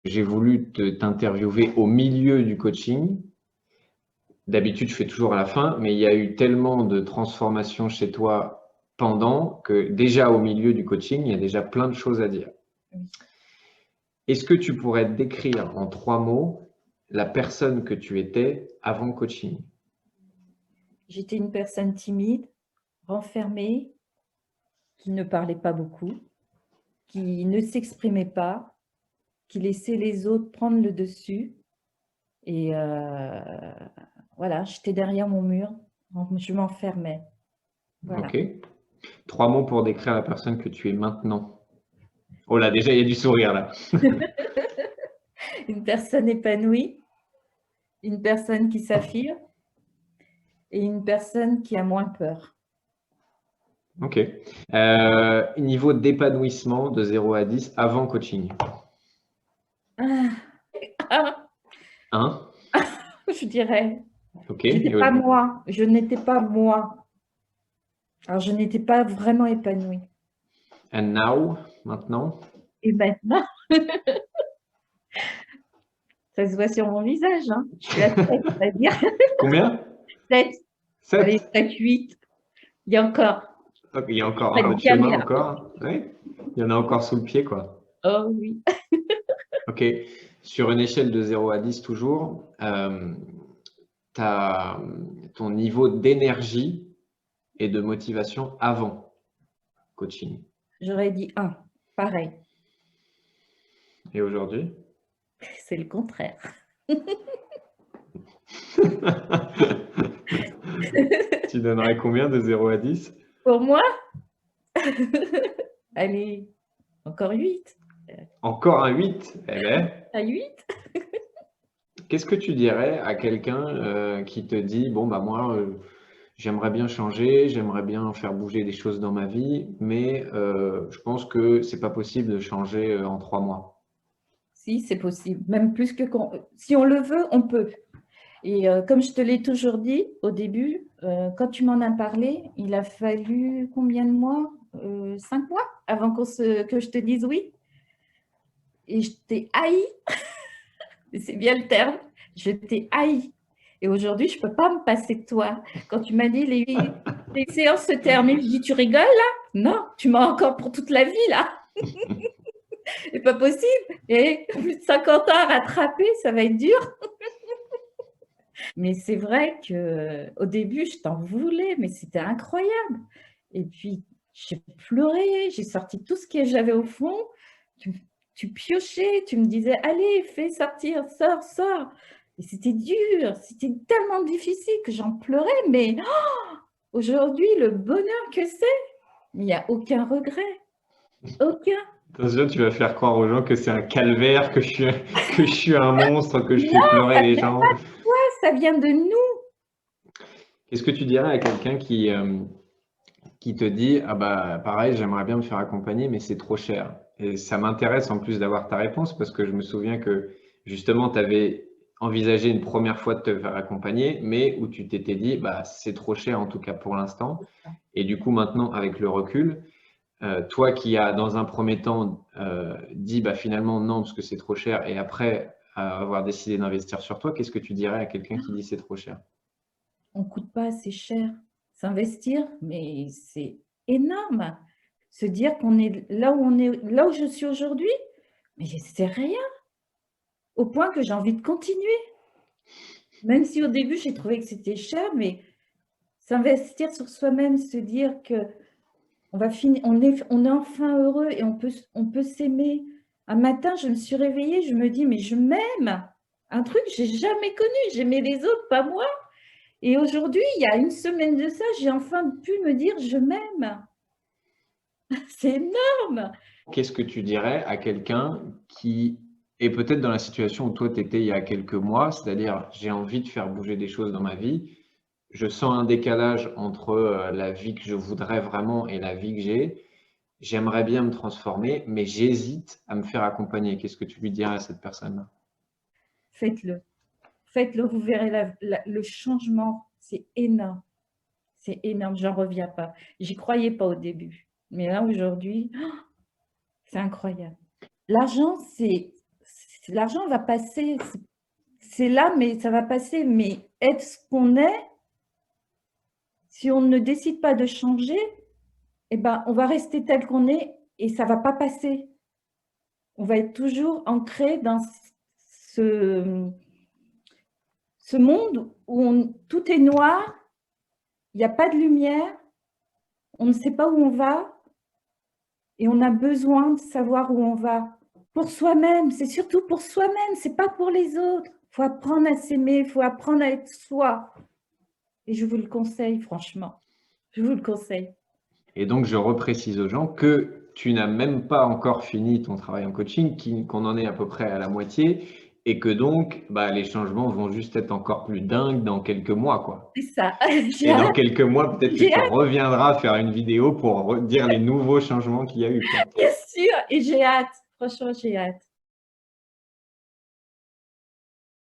J'ai voulu t'interviewer au milieu du coaching. D'habitude, je fais toujours à la fin, mais il y a eu tellement de transformations chez toi pendant que déjà au milieu du coaching, il y a déjà plein de choses à dire. Oui. Est-ce que tu pourrais décrire en 3 mots la personne que tu étais avant le coaching? J'étais une personne timide, renfermée, qui ne parlait pas beaucoup, qui ne s'exprimait pas, qui laissait les autres prendre le dessus. Et voilà, j'étais derrière mon mur, je m'enfermais. Voilà. Ok. 3 mots pour décrire la personne que tu es maintenant. Oh là, déjà, il y a du sourire là. Une personne épanouie, une personne qui s'affirme et une personne qui a moins peur. Ok. Niveau d'épanouissement de 0 à 10 avant coaching. Ah, Hein? je dirais, Ok. j'étais pas moi, je n'étais pas moi. Alors, je n'étais pas vraiment épanouie. And now, maintenant? Et maintenant, ça se voit sur mon visage, hein. Je suis à 7, on va dire. Combien? 7, 7? allez, 7, 8. Il y a encore. Ok, il y a encore Pas un peu de de chemin caméra. encore. Oui. Il y en a encore sous le pied, quoi. Oh oui. Ok. Sur une échelle de 0 à 10 toujours, ton niveau d'énergie et de motivation avant coaching. J'aurais dit 1, pareil. Et aujourd'hui? C'est le contraire. Tu donnerais combien de 0 à 10? Pour moi, allez, encore 8. Encore un 8? Eh ben, À 8. qu'est-ce que tu dirais à quelqu'un qui te dit, bon, bah moi, j'aimerais bien changer, j'aimerais bien faire bouger des choses dans ma vie, mais je pense que c'est pas possible de changer en 3 mois. Si, c'est possible. Même plus que quand… Si on le veut, on peut. Et comme je te l'ai toujours dit au début, quand tu m'en as parlé, il a fallu combien de mois 5 mois avant que je te dise oui. Et je t'ai haï, c'est bien le terme, je t'ai haï. Et aujourd'hui, je ne peux pas me passer de toi. Quand tu m'as dit les séances se terminent, je dis tu rigoles là? Non, tu m'as encore pour toute la vie là. C'est pas possible. Et plus de 50 ans à rattraper, ça va être dur. Mais c'est vrai qu'au début, je t'en voulais, mais c'était incroyable. Et puis, j'ai pleuré, j'ai sorti tout ce que j'avais au fond. Tu piochais, tu me disais, allez, fais sortir, sors, sors. Et c'était dur, c'était tellement difficile que j'en pleurais. Mais aujourd'hui, le bonheur que c'est, il n'y a aucun regret. Aucun. Attention, tu vas faire croire aux gens que c'est un calvaire, que je suis un monstre, que je fais pleurer Ça les vient gens. pas de toi, ça vient de nous. Qu'est-ce que tu dirais à quelqu'un qui te dit, ah bah pareil, j'aimerais bien me faire accompagner, mais c'est trop cher. Et ça m'intéresse en plus d'avoir ta réponse parce que je me souviens que justement, tu avais envisagé une première fois de te faire accompagner, mais où tu t'étais dit, bah c'est trop cher en tout cas pour l'instant. Et du coup, maintenant, avec le recul, toi qui as dans un premier temps dit, bah finalement non parce que c'est trop cher, et après avoir décidé d'investir sur toi, qu'est-ce que tu dirais à quelqu'un qui dit c'est trop cher? On ne coûte pas assez cher. S'investir, mais c'est énorme. Se dire qu'on est là où là où je suis aujourd'hui, mais c'est rien. Au point que j'ai envie de continuer. Même si au début j'ai trouvé que c'était cher, mais s'investir sur soi-même, se dire que on va finir, on est enfin heureux et on peut s'aimer. Un matin, je me suis réveillée, je me dis, mais je m'aime. Un truc que j'ai jamais connu. J'aimais les autres, pas moi. Et aujourd'hui, il y a une semaine de ça, j'ai enfin pu me dire je m'aime. C'est énorme. Qu'est-ce que tu dirais à quelqu'un qui est peut-être dans la situation où toi tu étais il y a quelques mois, c'est-à-dire j'ai envie de faire bouger des choses dans ma vie, je sens un décalage entre la vie que je voudrais vraiment et la vie que j'ai, j'aimerais bien me transformer, mais j'hésite à me faire accompagner. Qu'est-ce que tu lui dirais à cette personne-là? Faites-le. Faites-le, vous verrez le changement. C'est énorme. C'est énorme, j'en reviens pas. J'y croyais pas au début. Mais là, aujourd'hui, c'est incroyable. L'argent, l'argent va passer. C'est là, mais ça va passer. Mais être ce qu'on est, si on ne décide pas de changer, eh ben, on va rester tel qu'on est et ça ne va pas passer. On va être toujours ancré dans ce monde où tout est noir, il n'y a pas de lumière, on ne sait pas où on va et on a besoin de savoir où on va. Pour soi-même, c'est surtout pour soi-même, ce n'est pas pour les autres. Il faut apprendre à s'aimer, il faut apprendre à être soi. Et je vous le conseille, franchement. Je vous le conseille. Et donc, je reprécise aux gens que tu n'as même pas encore fini ton travail en coaching, qu'on en est à peu près à la moitié, et que donc, bah, les changements vont juste être encore plus dingues dans quelques mois, quoi. C'est ça. Et dans quelques mois, peut-être que J'ai tu hâte. reviendras faire une vidéo pour dire les nouveaux changements qu'il y a eu, quoi. Bien sûr, et j'ai hâte. Franchement, j'ai hâte.